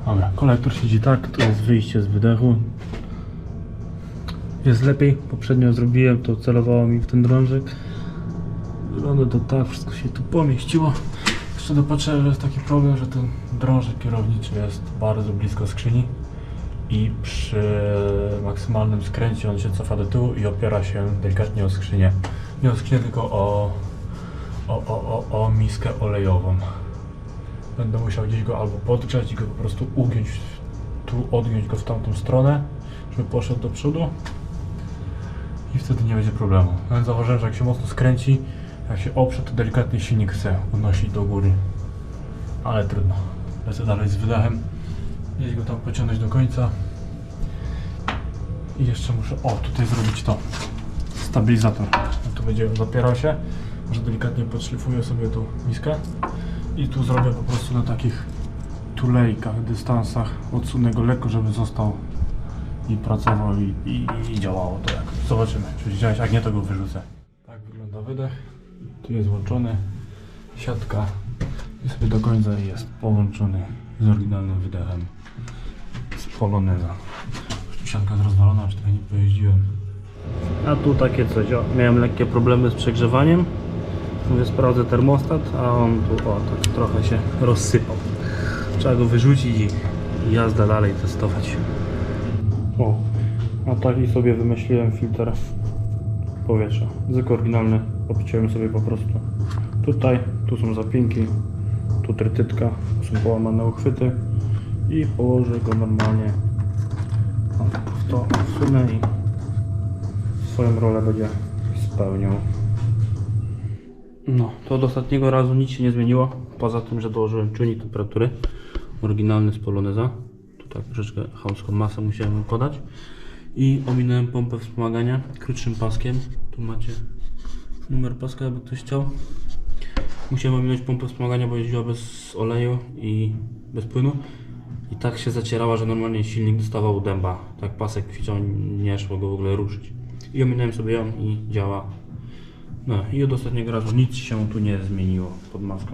Dobra, kolektor siedzi tak, to jest wyjście z wydechu. Jest lepiej, poprzednio zrobiłem to, celowało mi w ten drążek. Wygląda to tak, wszystko się tu pomieściło. Jeszcze dopatrzyłem, że jest taki problem, że ten drążek kierowniczy jest bardzo blisko skrzyni i przy maksymalnym skręcie on się cofa do tyłu i opiera się delikatnie o skrzynię. Nie o skrzynię, tylko o miskę olejową. Będę musiał gdzieś go albo podgrzać i go po prostu ugiąć, tu odgiąć go w tamtą stronę, żeby poszedł do przodu i wtedy nie będzie problemu. Nawet zauważyłem, że jak się mocno skręci, jak się oprze, to delikatnie silnik chce unosić do góry. Ale trudno. Lecę dalej z wydechem. Gdzieś go tam pociągnąć do końca. I jeszcze muszę, tutaj zrobić to. Stabilizator. Tu będzie zapierał się, że delikatnie podszlifuję sobie tą miskę. I tu zrobię po prostu na takich tulejkach, dystansach. Odsunę go lekko, żeby został i pracował i działało to jak. Zobaczymy, czy będzie działać, jak nie, to go wyrzucę. Tak wygląda wydech. Tu jest włączony, siatka i sobie do końca jest połączony z oryginalnym wydechem z Poloneza. Już tu siatka jest rozwalona, aż trochę nie pojeździłem. A tu takie coś, miałem lekkie problemy z przegrzewaniem. Mówię, sprawdzę termostat, a on tu tak trochę się rozsypał. Trzeba go wyrzucić i jazda dalej testować. A taki sobie wymyśliłem filtr powietrza. Zwykły oryginalny, obciąłem sobie po prostu tutaj, tu są zapinki, tu trytytka, tu są połamane uchwyty i położę go normalnie w to, wsunę i swoją rolę będzie spełniał. No, to od ostatniego razu nic się nie zmieniło, poza tym, że dołożyłem czujnik temperatury, oryginalny z Poloneza. Tu tak troszeczkę chamską masę musiałem podać. I ominąłem pompę wspomagania krótszym paskiem. Tu macie numer paska, jakby ktoś chciał. Musiałem ominąć pompę wspomagania, bo jeździła bez oleju i bez płynu. I tak się zacierała, że normalnie silnik dostawał dęba. Tak pasek kwiczał, nie szło go w ogóle ruszyć. I ominąłem sobie ją i działa. No i od ostatniego razu nic się tu nie zmieniło pod maską.